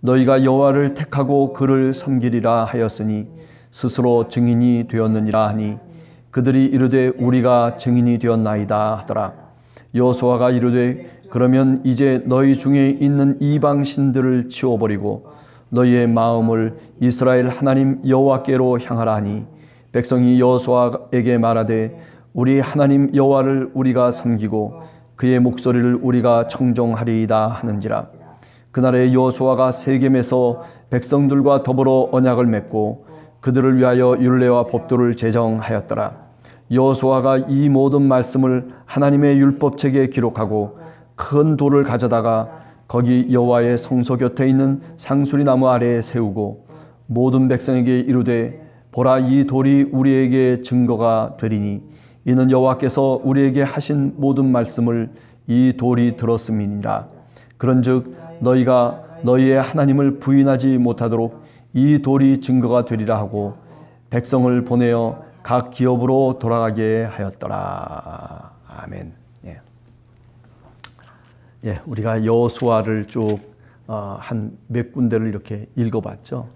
너희가 여호와를 택하고 그를 섬기리라 하였으니 스스로 증인이 되었느니라 하니 그들이 이르되 우리가 증인이 되었나이다 하더라. 여호수아가 이르되 그러면 이제 너희 중에 있는 이방 신들을 치워버리고 너희의 마음을 이스라엘 하나님 여호와께로 향하라 하니 백성이 여호수아에게 말하되 우리 하나님 여호와를 우리가 섬기고 그의 목소리를 우리가 청종하리이다 하는지라. 그날에 여호수아가 세겜에서 백성들과 더불어 언약을 맺고 그들을 위하여 율례와 법도를 제정하였더라. 여호수아가 이 모든 말씀을 하나님의 율법책에 기록하고 큰 돌을 가져다가 거기 여호와의 성소 곁에 있는 상수리 나무 아래에 세우고 모든 백성에게 이르되 보라, 이 돌이 우리에게 증거가 되리니 이는 여호와께서 우리에게 하신 모든 말씀을 이 돌이 들었음이니라. 그런즉 너희가 너희의 하나님을 부인하지 못하도록 이 돌이 증거가 되리라 하고 백성을 보내어 각 기업으로 돌아가게 하였더라. 아멘. 우리가 여호수아를 쭉 한 몇 군데를 이렇게 읽어봤죠.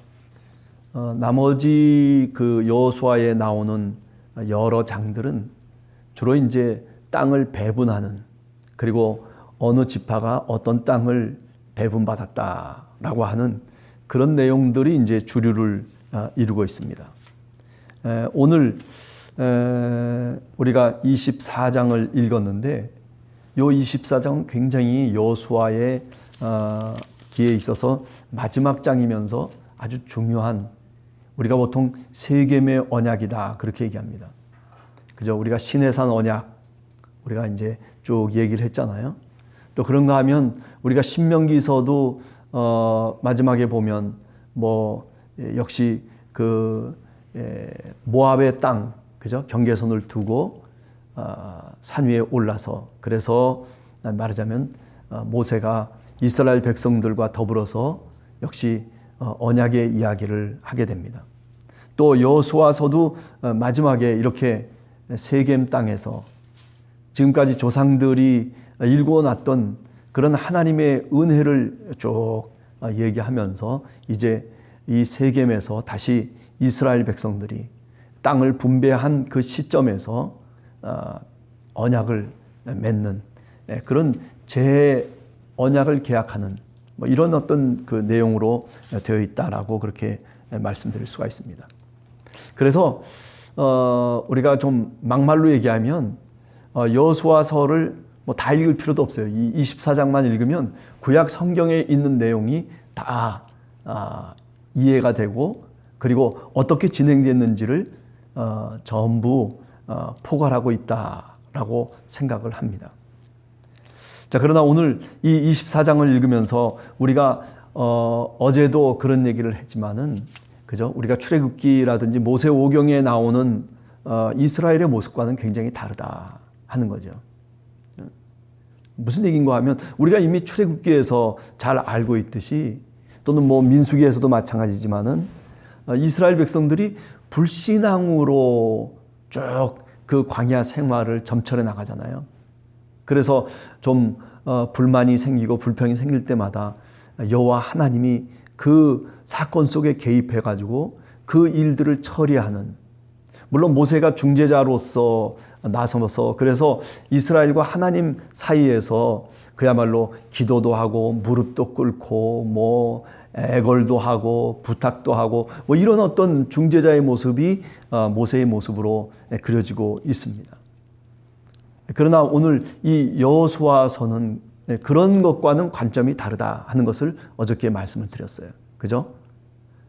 나머지 그 여호수아에 나오는 여러 장들은 주로 이제 땅을 배분하는, 그리고 어느 지파가 어떤 땅을 배분받았다라고 하는 그런 내용들이 이제 주류를 이루고 있습니다. 오늘 우리가 24장을 읽었는데 이 24장은 굉장히 여호수아의 기에 있어서 마지막 장이면서 아주 중요한, 우리가 보통 세겜의 언약이다 그렇게 얘기합니다. 그죠? 우리가 시내산 언약 우리가 이제 쭉 얘기를 했잖아요. 또 그런가 하면 우리가 신명기서도 마지막에 보면 역시 그 모압의 땅, 그죠? 경계선을 두고 산 위에 올라서, 그래서 말하자면 모세가 이스라엘 백성들과 더불어서 역시 언약의 이야기를 하게 됩니다. 또 여호수아서도 마지막에 이렇게 세겜 땅에서 지금까지 조상들이 일궈놨던 그런 하나님의 은혜를 쭉 얘기하면서 이제 이 세겜에서 다시 이스라엘 백성들이 땅을 분배한 그 시점에서 언약을 맺는 그런 언약을 계약하는 이런 어떤 그 내용으로 되어 있다라고 그렇게 말씀드릴 수가 있습니다. 그래서 우리가 좀 막말로 얘기하면 여호수아서를 다 읽을 필요도 없어요. 이 24장만 읽으면 구약 성경에 있는 내용이 다 이해가 되고, 그리고 어떻게 진행됐는지를 전부 포괄하고 있다라고 생각을 합니다. 자, 그러나 오늘 이 24장을 읽으면서 우리가 어제도 그런 얘기를 했지만은, 그죠? 우리가 출애굽기라든지 모세오경에 나오는 이스라엘의 모습과는 굉장히 다르다 하는 거죠. 무슨 얘기인가 하면 우리가 이미 출애굽기에서 잘 알고 있듯이, 또는 민수기에서도 마찬가지지만은 이스라엘 백성들이 불신앙으로 쭉 그 광야 생활을 점철해 나가잖아요. 그래서 좀 불만이 생기고 불평이 생길 때마다 여호와 하나님이 그 사건 속에 개입해 가지고 그 일들을 처리하는, 물론 모세가 중재자로서 나서서 그래서 이스라엘과 하나님 사이에서 그야말로 기도도 하고 무릎도 꿇고 애걸도 하고 부탁도 하고 이런 어떤 중재자의 모습이 모세의 모습으로 그려지고 있습니다. 그러나 오늘 이 여호수아서는 그런 것과는 관점이 다르다 하는 것을 어저께 말씀을 드렸어요. 그죠?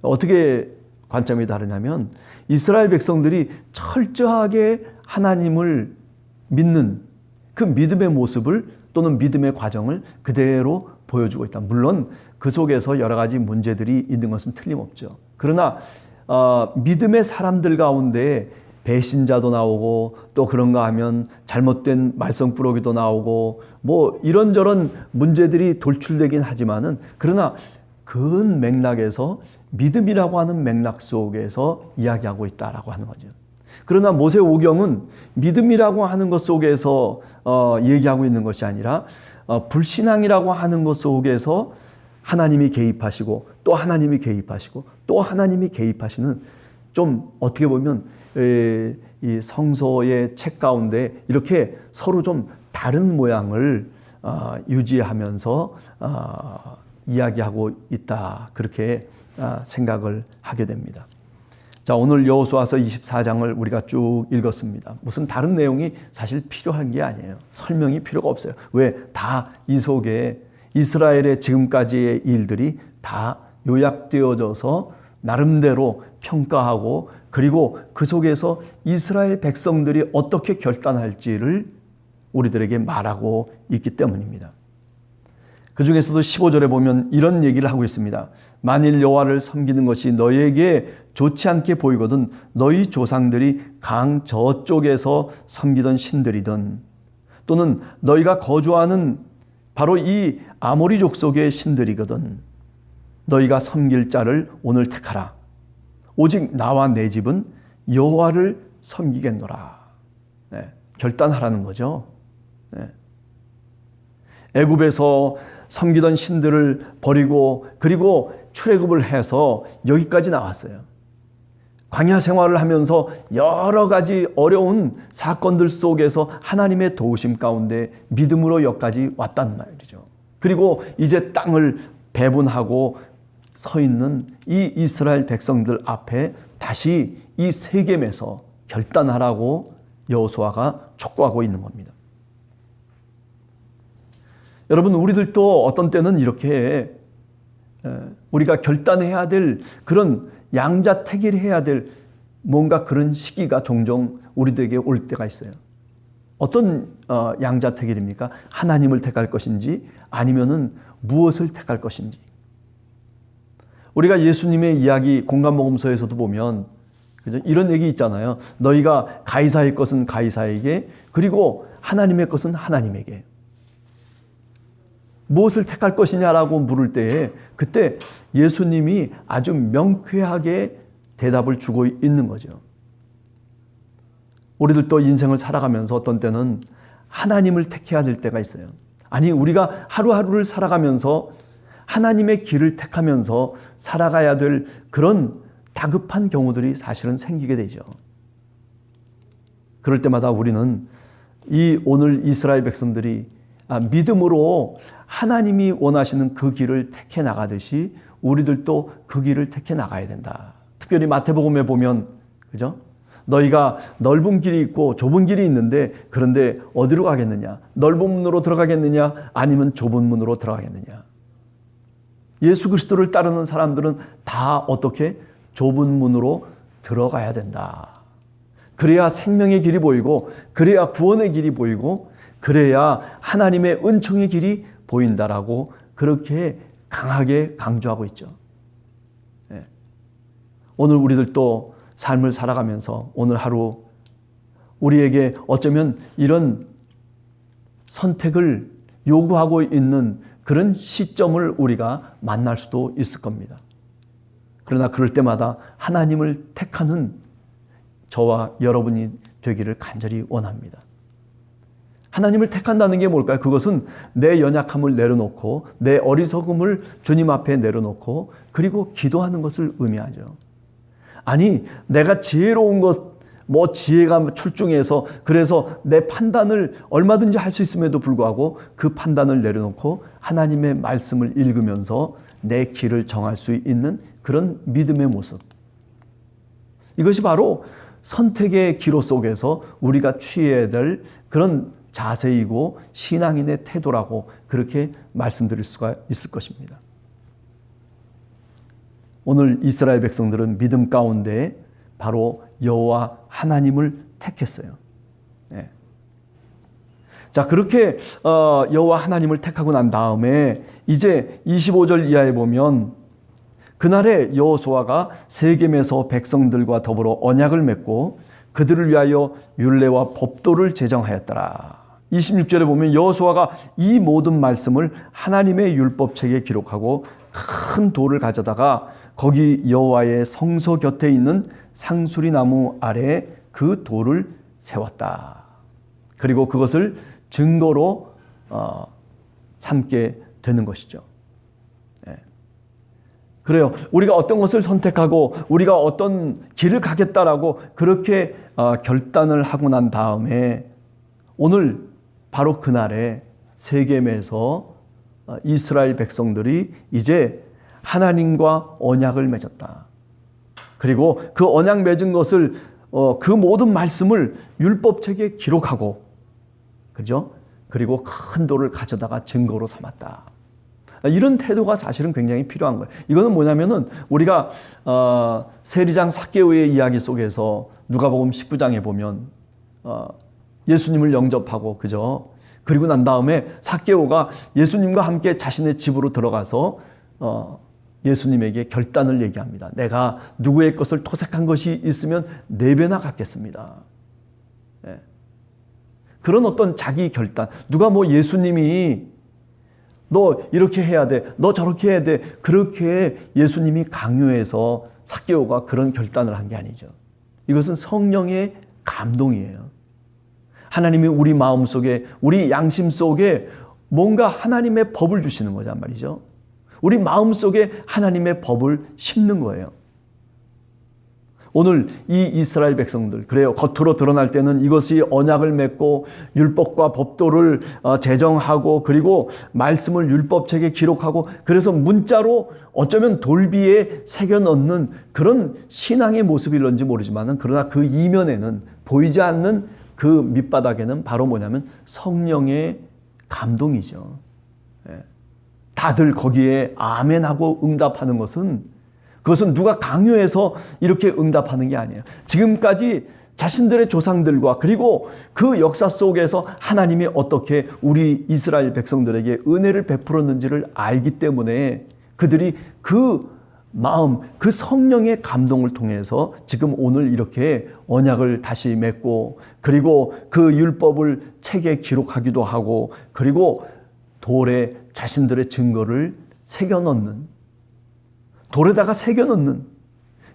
어떻게 관점이 다르냐면 이스라엘 백성들이 철저하게 하나님을 믿는 그 믿음의 모습을, 또는 믿음의 과정을 그대로 보여주고 있다. 물론 그 속에서 여러 가지 문제들이 있는 것은 틀림없죠. 그러나 믿음의 사람들 가운데 배신자도 나오고, 또 그런가 하면 잘못된 말썽꾸러기도 나오고 이런저런 문제들이 돌출되긴 하지만은, 그러나 큰 맥락에서 믿음이라고 하는 맥락 속에서 이야기하고 있다라고 하는 거죠. 그러나 모세오경은 믿음이라고 하는 것 속에서 얘기하고 있는 것이 아니라 불신앙이라고 하는 것 속에서 하나님이 개입하시고 또 하나님이 개입하시고 또 하나님이 개입하시는, 좀 어떻게 보면 이 성서의 책 가운데 이렇게 서로 좀 다른 모양을 유지하면서 이야기하고 있다, 그렇게 생각을 하게 됩니다. 자, 오늘 여호수아서 24장을 우리가 쭉 읽었습니다. 무슨 다른 내용이 사실 필요한 게 아니에요. 설명이 필요가 없어요. 왜? 다 이 속에 이스라엘의 지금까지의 일들이 다 요약되어져서 나름대로 평가하고, 그리고 그 속에서 이스라엘 백성들이 어떻게 결단할지를 우리들에게 말하고 있기 때문입니다. 그 중에서도 15절에 보면 이런 얘기를 하고 있습니다. 만일 여호와를 섬기는 것이 너희에게 좋지 않게 보이거든 너희 조상들이 강 저쪽에서 섬기던 신들이든, 또는 너희가 거주하는 바로 이 아모리 족속의 신들이거든 너희가 섬길 자를 오늘 택하라. 오직 나와 내 집은 여호와를 섬기겠노라. 네, 결단하라는 거죠. 네. 애굽에서 섬기던 신들을 버리고 그리고 출애굽을 해서 여기까지 나왔어요. 광야 생활을 하면서 여러 가지 어려운 사건들 속에서 하나님의 도우심 가운데 믿음으로 여기까지 왔단 말이죠. 그리고 이제 땅을 배분하고 서 있는 이 이스라엘 백성들 앞에 다시 이 세겜에서 결단하라고 여호수아가 촉구하고 있는 겁니다. 여러분, 우리들도 어떤 때는 이렇게 우리가 결단해야 될 그런 양자택일해야 될 뭔가 그런 시기가 종종 우리들에게 올 때가 있어요. 어떤 양자택일입니까? 하나님을 택할 것인지 아니면은 무엇을 택할 것인지. 우리가 예수님의 이야기 공감복음서에서도 보면 그죠? 이런 얘기 있잖아요. 너희가 가이사의 것은 가이사에게, 그리고 하나님의 것은 하나님에게. 무엇을 택할 것이냐라고 물을 때에 그때 예수님이 아주 명쾌하게 대답을 주고 있는 거죠. 우리들도 인생을 살아가면서 어떤 때는 하나님을 택해야 될 때가 있어요. 아니, 우리가 하루하루를 살아가면서 하나님의 길을 택하면서 살아가야 될 그런 다급한 경우들이 사실은 생기게 되죠. 그럴 때마다 우리는 이 오늘 이스라엘 백성들이 믿음으로 하나님이 원하시는 그 길을 택해 나가듯이 우리들도 그 길을 택해 나가야 된다. 특별히 마태복음에 보면, 그죠? 너희가 넓은 길이 있고 좁은 길이 있는데, 그런데 어디로 가겠느냐? 넓은 문으로 들어가겠느냐? 아니면 좁은 문으로 들어가겠느냐? 예수 그리스도를 따르는 사람들은 다 어떻게? 좁은 문으로 들어가야 된다. 그래야 생명의 길이 보이고, 그래야 구원의 길이 보이고, 그래야 하나님의 은총의 길이 보인다라고 그렇게 강하게 강조하고 있죠. 네. 오늘 우리들도 삶을 살아가면서 오늘 하루 우리에게 어쩌면 이런 선택을 요구하고 있는 그런 시점을 우리가 만날 수도 있을 겁니다. 그러나 그럴 때마다 하나님을 택하는 저와 여러분이 되기를 간절히 원합니다. 하나님을 택한다는 게 뭘까요? 그것은 내 연약함을 내려놓고 내 어리석음을 주님 앞에 내려놓고 그리고 기도하는 것을 의미하죠. 아니, 내가 지혜로운 것, 지혜가 출중해서 그래서 내 판단을 얼마든지 할 수 있음에도 불구하고 그 판단을 내려놓고 하나님의 말씀을 읽으면서 내 길을 정할 수 있는 그런 믿음의 모습. 이것이 바로 선택의 기로 속에서 우리가 취해야 될 그런 자세이고 신앙인의 태도라고 그렇게 말씀드릴 수가 있을 것입니다. 오늘 이스라엘 백성들은 믿음 가운데 바로 여호와 하나님을 택했어요. 네. 자, 그렇게 여호와 하나님을 택하고 난 다음에 이제 25절 이하에 보면 그날에 여호수아가 세겜에서 백성들과 더불어 언약을 맺고 그들을 위하여 율례와 법도를 제정하였더라. 26절에 보면 여호수아가 이 모든 말씀을 하나님의 율법책에 기록하고 큰 돌을 가져다가 거기 여호와의 성소 곁에 있는 상수리 나무 아래에 그 돌을 세웠다. 그리고 그것을 증거로 삼게 되는 것이죠. 네. 그래요. 우리가 어떤 것을 선택하고 우리가 어떤 길을 가겠다라고 그렇게 결단을 하고 난 다음에 오늘 바로 그날에 세겜에서 이스라엘 백성들이 이제 하나님과 언약을 맺었다. 그리고 그 언약 맺은 것을 그 모든 말씀을 율법책에 기록하고, 그죠? 그리고 큰 돌을 가져다가 증거로 삼았다. 이런 태도가 사실은 굉장히 필요한 거예요. 이거는 뭐냐면은 우리가 세리장 삭개오의 이야기 속에서 누가복음 19장에 보면 예수님을 영접하고, 그죠? 그리고 난 다음에 삭개오가 예수님과 함께 자신의 집으로 들어가서 예수님에게 결단을 얘기합니다. 내가 누구의 것을 토색한 것이 있으면 4배나 갚겠습니다. 네. 그런 어떤 자기 결단. 누가 뭐 예수님이 너 이렇게 해야 돼, 너 저렇게 해야 돼, 그렇게 예수님이 강요해서 삭개오가 그런 결단을 한 게 아니죠. 이것은 성령의 감동이에요. 하나님이 우리 마음속에, 우리 양심 속에 뭔가 하나님의 법을 주시는 거란 말이죠. 우리 마음속에 하나님의 법을 심는 거예요. 오늘 이 이스라엘 백성들, 그래요. 겉으로 드러날 때는 이것이 언약을 맺고 율법과 법도를 제정하고, 그리고 말씀을 율법책에 기록하고, 그래서 문자로 어쩌면 돌비에 새겨 넣는 그런 신앙의 모습일런지 모르지만, 그러나 그 이면에는, 보이지 않는 그 밑바닥에는 바로 뭐냐면 성령의 감동이죠. 다들 거기에 아멘하고 응답하는 것은, 그것은 누가 강요해서 이렇게 응답하는 게 아니에요. 지금까지 자신들의 조상들과 그리고 그 역사 속에서 하나님이 어떻게 우리 이스라엘 백성들에게 은혜를 베풀었는지를 알기 때문에 그들이 그 마음, 그 성령의 감동을 통해서 지금 오늘 이렇게 언약을 다시 맺고, 그리고 그 율법을 책에 기록하기도 하고, 그리고 돌에 자신들의 증거를 새겨넣는, 돌에다가 새겨넣는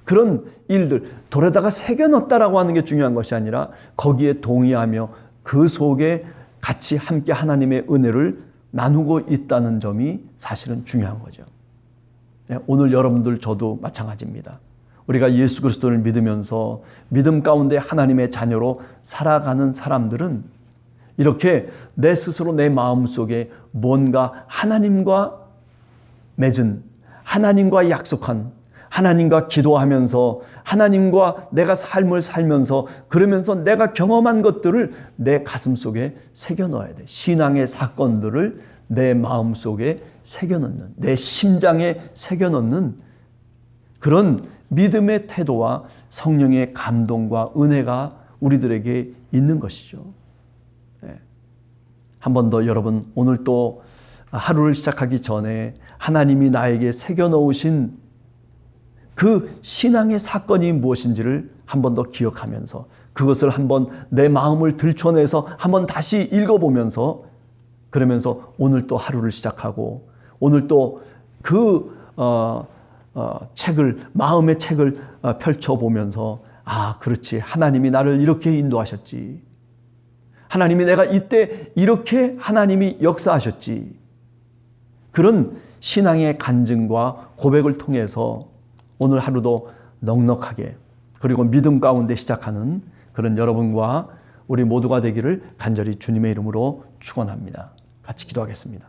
그런 일들, 돌에다가 새겨넣었다라고 하는 게 중요한 것이 아니라 거기에 동의하며 그 속에 같이 함께 하나님의 은혜를 나누고 있다는 점이 사실은 중요한 거죠. 오늘 여러분들, 저도 마찬가지입니다. 우리가 예수 그리스도를 믿으면서 믿음 가운데 하나님의 자녀로 살아가는 사람들은 이렇게 내 스스로 내 마음속에 뭔가 하나님과 맺은, 하나님과 약속한, 하나님과 기도하면서 하나님과 내가 삶을 살면서, 그러면서 내가 경험한 것들을 내 가슴 속에 새겨 넣어야 돼. 신앙의 사건들을 내 마음 속에 새겨 넣는, 내 심장에 새겨 넣는 그런 믿음의 태도와 성령의 감동과 은혜가 우리들에게 있는 것이죠. 한 번 더 여러분, 오늘 또 하루를 시작하기 전에 하나님이 나에게 새겨 넣으신 그 신앙의 사건이 무엇인지를 한 번 더 기억하면서, 그것을 한번 내 마음을 들춰내서 한번 다시 읽어보면서, 그러면서 오늘 또 하루를 시작하고, 오늘 또 그 책을, 마음의 책을 펼쳐보면서, 아, 그렇지, 하나님이 나를 이렇게 인도하셨지, 하나님이 내가 이때 이렇게 하나님이 역사하셨지, 그런 신앙의 간증과 고백을 통해서 오늘 하루도 넉넉하게, 그리고 믿음 가운데 시작하는 그런 여러분과 우리 모두가 되기를 간절히 주님의 이름으로 축원합니다. 같이 기도하겠습니다.